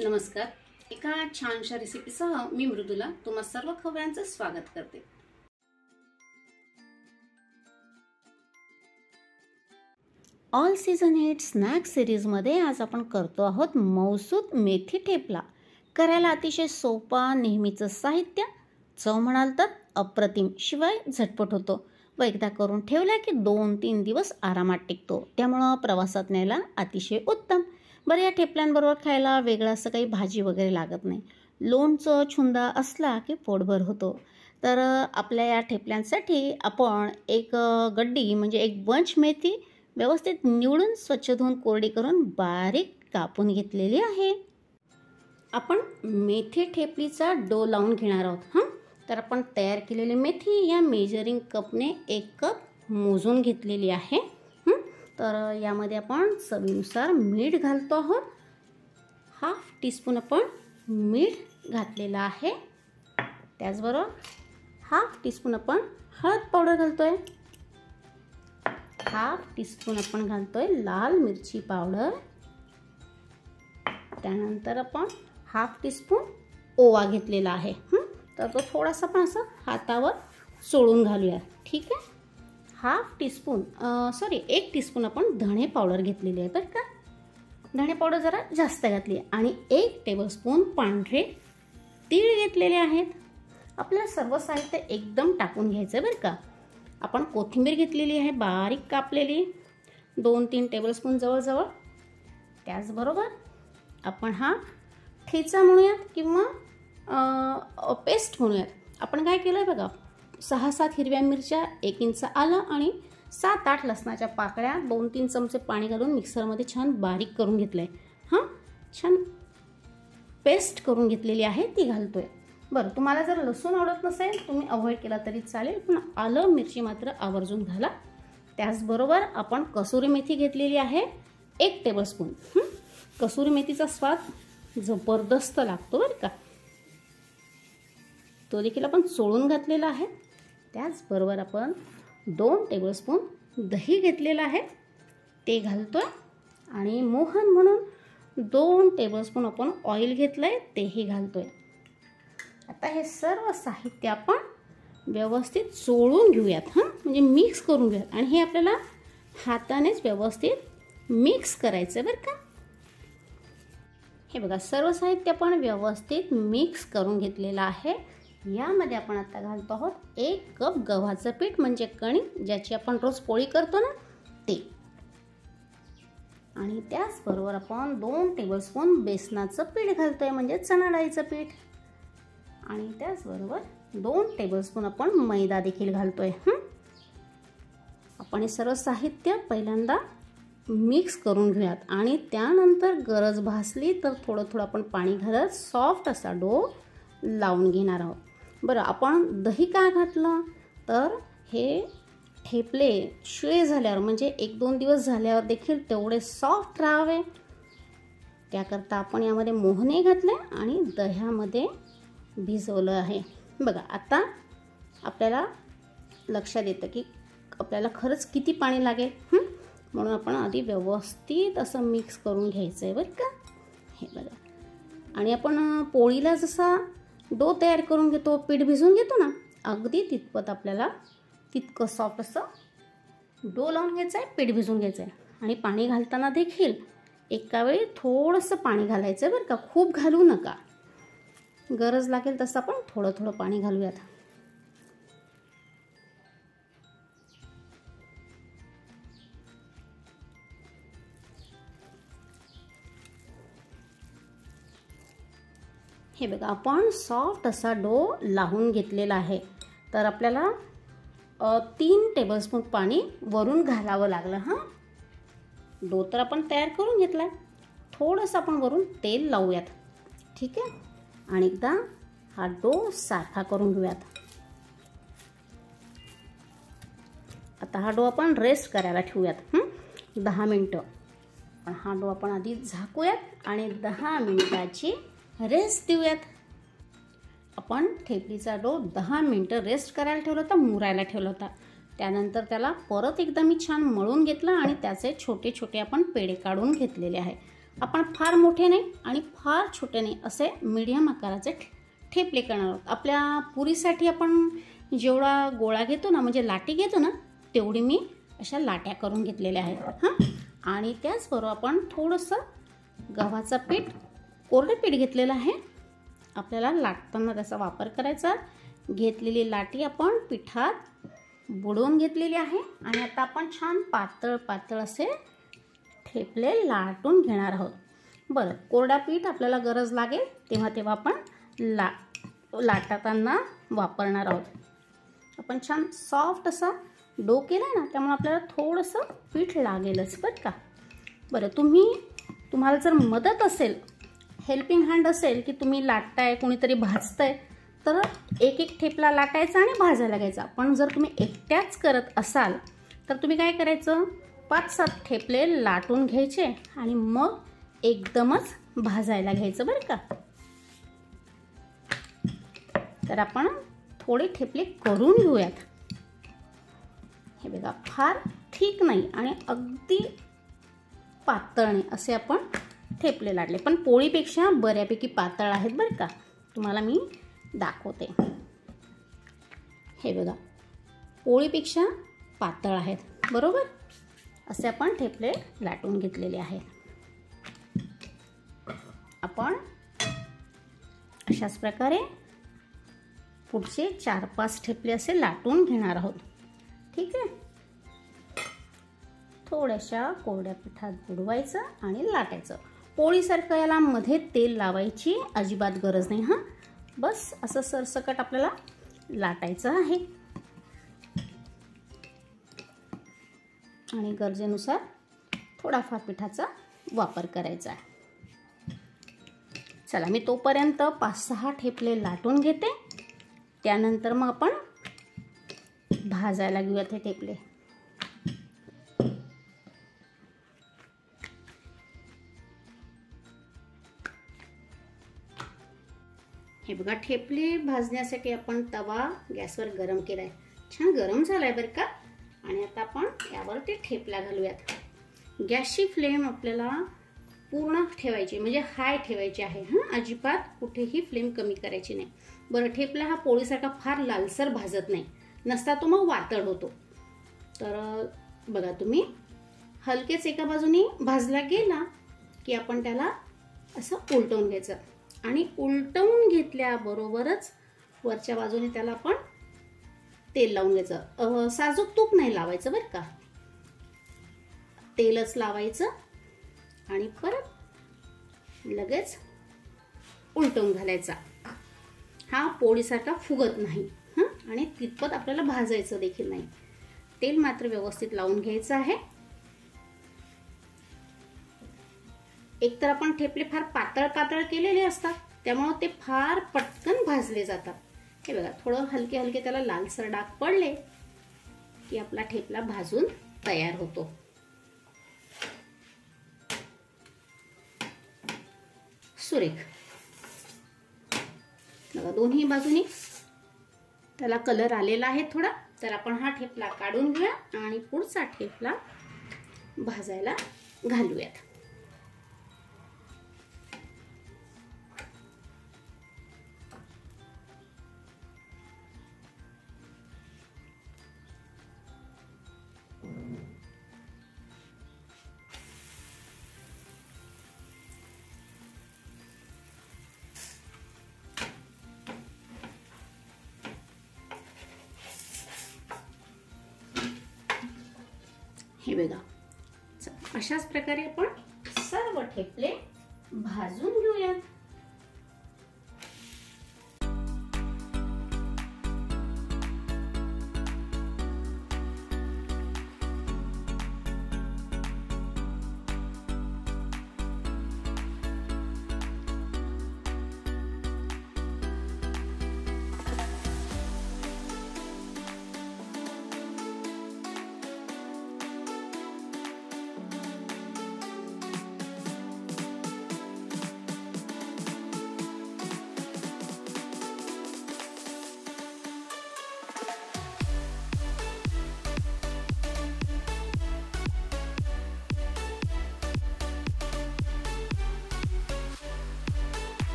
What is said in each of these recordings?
नमस्कार. एका छानशा रेसिपीसह मी मृदुला तुम्हा सर्व खवयांचं स्वागत करते. ऑल सीझन हिट स्नॅक सिरीजमध्ये आज आपण करतो आहोत मौसूद मेथी ठेपला. करायला अतिशय सोपा, नेहमीचं साहित्य, चव म्हणाल तर अप्रतिम, शिवाय झटपट होतो व एकदा करून ठेवला की 2-3 दिवस आरामात टिकतो. त्यामुळं प्रवासात न्यायला अतिशय उत्तम. बरं, या ठेपल्यांबरोबर खायला वेगळं असं काही भाजी वगैरे लागत नाही. लोणचं छुंदा असला की पोटभर होतो. तर आपल्या या ठेपल्यांसाठी आपण एक गड्डी म्हणजे एक बंच मेथी व्यवस्थित निवडून स्वच्छ धुवून कोरडी करून बारीक कापून घेतलेली आहे. आपण मेथी ठेपलीचा डो लावून घेणार आहोत. तर आपण तयार केलेली मेथी या मेजरिंग कपने 1 कप मोजून घेतलेली आहे. तर यामध्ये आपण चवीनुसार मीठ घालतो आहोत. 1/2 टीस्पून आपण मीठ घातलेलं आहे. त्याचबरोबर 1/2 टीस्पून आपण हळद पावडर घालतोय. 1/2 टीस्पून आपण घालतोय लाल मिरची पावडर. त्यानंतर आपण 1/2 टीस्पून ओवा घेतलेला आहे. तर तो थोडासा पण असं हातावर चोळून घालूया. ठीक आहे. 1/2 टीस्पून आपण धणे पावडर घेतलेली आहे. बरं का, धणे पावडर जरा जास्त घातली आहे. आणि 1 टेबलस्पून पांढरे तीळ घेतलेले आहेत. आपल्याला सर्व साहित्य एकदम टाकून घ्यायचं आहे. बरं का, आपण कोथिंबीर घेतलेली आहे बारीक कापलेली, 2-3 टेबलस्पून जवळजवळ. त्याचबरोबर आपण हा ठेचा म्हणूयात किंवा पेस्ट म्हणूयात. आपण काय केलं आहे बघा, 6-7 हिरव्या मिरच्या, 1 इंच आलं आणि 7-8 लसणाच्या पाकळ्या 2-3 चमचे पाणी घालून मिक्सरमध्ये छान बारीक करून घेतलं आहे. छान पेस्ट करून घेतलेली आहे ती घालतोय. बरं, तुम्हाला जर लसूण आवडत नसेल तुम्ही अवॉइड केला तरी चालेल, पण आलं मिरची मात्र आवर्जून घाला. त्याचबरोबर आपण कसुरी मेथी घेतलेली आहे 1 टेबलस्पून. कसुरी मेथीचा स्वाद जबरदस्त लागतो बरं का, तो देखील आपण चोळून घातलेला आहे. त्याचबरोबर आपण 2 टेबलस्पून दही घेतलेलं आहे ते घालतोय. आणि मोहन म्हणून 2 टेबलस्पून आपण ऑइल घेतलं आहे तेही घालतोय. आता हे सर्व साहित्य आपण व्यवस्थित चोळून घेऊयात. म्हणजे मिक्स करून घेऊयात. आणि हे आपल्याला हातानेच व्यवस्थित मिक्स करायचं आहे बरं का. हे बघा, सर्व साहित्य आपण व्यवस्थित मिक्स करून घेतलेलं आहे. यामध्ये आपण आता घालतो आहोत 1 कप गव्हाचं पीठ म्हणजे कणिक, ज्याची आपण रोज पोळी करतो ना ते. आणि त्याचबरोबर आपण 2 टेबलस्पून बेसनाचं पीठ घालतोय म्हणजे चणा डाळीचं पीठ. आणि त्याचबरोबर 2 टेबलस्पून आपण मैदा देखील घालतोय. आपण हे सर्व साहित्य पहिल्यांदा मिक्स करून घेऊयात आणि त्यानंतर गरज भासली तर थोडं आपण पाणी घालत सॉफ्ट असा डो लावून घेणार आहोत. बरं, आपण दही का घातलं तर हे ठेपले शिळे झाल्यावर म्हणजे 1-2 दिवस झाल्यावर देखील तेवढे सॉफ्ट राहावे त्याकरता आपण यामध्ये मोहने घातले आणि दह्यामध्ये भिजवलं आहे. बघा, आता आपल्याला लक्षात येतं की आपल्याला खरंच किती पाणी लागेल. म्हणून आपण आधी व्यवस्थित असं मिक्स करून घ्यायचं आहे बरं का. हे बघा, आणि आपण पोळीला जसा डो तयार करून घेतो, पीठ भिजवून घेतो ना, अगदी तितपत आपल्याला तितकं सॉफ्ट असं डो लावून घ्यायचं आहे, पीठ भिजवून घ्यायचं आहे. आणि पाणी घालताना देखील एका वेळी थोडंसं पाणी घालायचं आहे बरं का, खूप घालू नका. गरज लागेल तसं आपण थोडं पाणी घालूयात. हे बघा, आपण सॉफ्ट असा डो लावून घेतलेला आहे. तर आपल्याला 3 टेबलस्पून पाणी वरून घालावं लागलं. डो तर आपण तयार करून घेतला, थोडंसं आपण वरून तेल लावूयात. ठीक आहे. आणि एकदा हा डो सारखा करून घेऊयात. आता हा डो आपण रेस्ट करायला ठेवूयात 10 मिनटं. पण हा डो आपण आधी झाकूयात आणि 10 मिनिटाची रेस्ट देऊयात. आपण ठेपलीचा डो 10 मिनटं रेस्ट करायला ठेवला होता, मुरायला ठेवला होता. त्यानंतर त्याला परत एकदा मी छान मळून घेतला आणि त्याचे छोटे छोटे आपण पेढे काढून घेतलेले आहे. आपण फार मोठे नाही आणि फार छोटे नाही असे मीडियम आकाराचे ठेपले करणार आहोत. आपल्या पुरीसाठी आपण जेवढा गोळा घेतो ना, म्हणजे लाटी घेतो ना, तेवढी मी अशा लाट्या करून घेतलेल्या आहेत हां. आणि त्याचबरोबर आपण थोडंसं गव्हाचं पीठ, कोरडं पीठ घेतलेलं आहे. आपल्याला लाटताना त्याचा वापर करायचा. घेतलेली लाटी आपण पिठात बुडवून घेतलेली आहे आणि आता आपण छान पातळ पातळ असे ठेपले लाटून घेणार आहोत. बरं, कोरडा पीठ आपल्याला गरज लागेल तेव्हा तेव्हा आपण लाटताना वापरणार आहोत. आपण छान सॉफ्ट असा डो केला ना, त्यामुळे आपल्याला थोडंसं पीठ लागेलच बरं का. बरं, तुम्हाला जर मदत असेल, हेल्पिंग हँड असेल की तुम्ही लाटताय, कोणीतरी भाजतंय, तर एक एक ठेपला लाटायचा आणि भाजायला घ्यायचा. पण जर तुम्ही एकट्याच करत असाल तर तुम्ही काय करायचं, 5-7 ठेपले लाटून घ्यायचे आणि मग एकदमच भाजायला घ्यायचं बरं का. तर आपण थोडे ठेपले करून घेऊयात. हे बघा, फार ठीक नाही आणि अगदी पातळ नाही असे आपण ठेपले लाटले, पण पोळीपेक्षा बऱ्यापैकी पातळ आहेत बरं का. तुम्हाला मी दाखवते. हे बघा, पोळीपेक्षा पातळ आहेत, बरोबर. असे आपण ठेपले लाटून घेतलेले आहेत. आपण अशाच प्रकारे पुढचे 4-5 ठेपले असे लाटून घेणार आहोत. ठीक आहे. थोड्याशा कोरड्या पिठात बुडवायचं आणि लाटायचं. पोळीसारखं याला मध्ये तेल लावायची अजिबात गरज नाही हां. बस असं सरसकट आपल्याला लाटायचं आहे आणि गरजेनुसार थोडाफार पिठाचा वापर करायचा आहे. चला, मी तोपर्यंत 5-6 ठेपले लाटून घेते. त्यानंतर मग आपण भाजायला घेऊयात हे ठेपले. हे बघा, ठेपले भाजण्यासाठी आपण तवा गॅसवर गरम केला आहे. छान गरम झाला आहे बरं का. आणि आता आपण यावर ते ठेपला घालूयात. गॅसची फ्लेम आपल्याला पूर्ण ठेवायची, म्हणजे हाय ठेवायची आहे हां. अजिबात कुठेही फ्लेम कमी करायची नाही. बरं, ठेपला हा पोळीसारखा फार लालसर भाजत नाही, नसता तो मग वातड होतो. तर बघा, तुम्ही हलकेच एका बाजूने भाजला गेला की आपण त्याला असं उलटवून घ्यायचं आणि उलटवून घेतल्याबरोबरच वरच्या बाजूने त्याला आपण तेल लावून घ्यायचं. साजूक तूप नाही लावायचं बरं का, तेलच लावायचं आणि परत लगेच उलटवून घालायचा. हा पोळीसारखा फुगत नाही हां, आणि तितपत आपल्याला भाजायचं देखील नाही. तेल मात्र व्यवस्थित लावून घ्यायचं आहे. एकतर आपण ठेपले फार पातळ पातळ केलेले असतात, त्यामुळे ते फार पटकन भाजले जातात. हे बघा, थोडं हलके हलके त्याला लालसर डाग पडले की आपला ठेपला भाजून तयार होतो. सुरेख. बघा, दोन्ही बाजूनी त्याला कलर आलेला आहे थोडा. तर आपण हा ठेपला काढून घेऊया आणि पुढचा ठेपला भाजायला घालूयात. हे बघा, अशाच प्रकारे आपण सर्व ठेपले भाजून घेऊयात.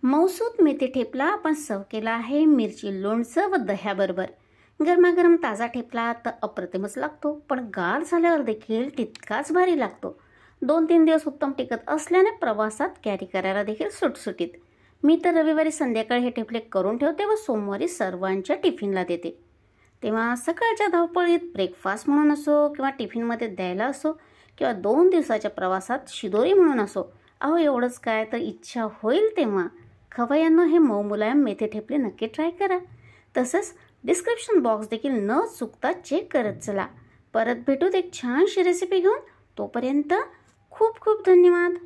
मौसूद मेथी ठेपला आपण सर्व केला आहे मिरची लोणचं व दह्याबरोबर. गरमागरम ताजा ठेपला तर अप्रतिमच लागतो, पण गार झाल्यावर देखील तितकाच भारी लागतो. 2-3 दिवस उत्तम टिकत असल्याने प्रवासात कॅरी करायला देखील सुटसुटीत. मी तर रविवारी संध्याकाळी हे ठेपले करून ठेवते व सोमवारी सर्वांच्या टिफिनला देते. तेव्हा सकाळच्या धावपळीत ब्रेकफास्ट म्हणून असो किंवा टिफिनमध्ये द्यायला असो किंवा 2 दिवसाच्या प्रवासात शिदोरी म्हणून असो, अहो एवढंच काय तर इच्छा होईल तेव्हा खवय्यांनो हे मऊ मुलायम मेथी ठेपले नक्की ट्राय करा. तसंच डिस्क्रिप्शन बॉक्स देखील न चुकता चेक करत चला. परत भेटूत एक छानशी रेसिपी घेऊन. तोपर्यंत खूप खूप धन्यवाद.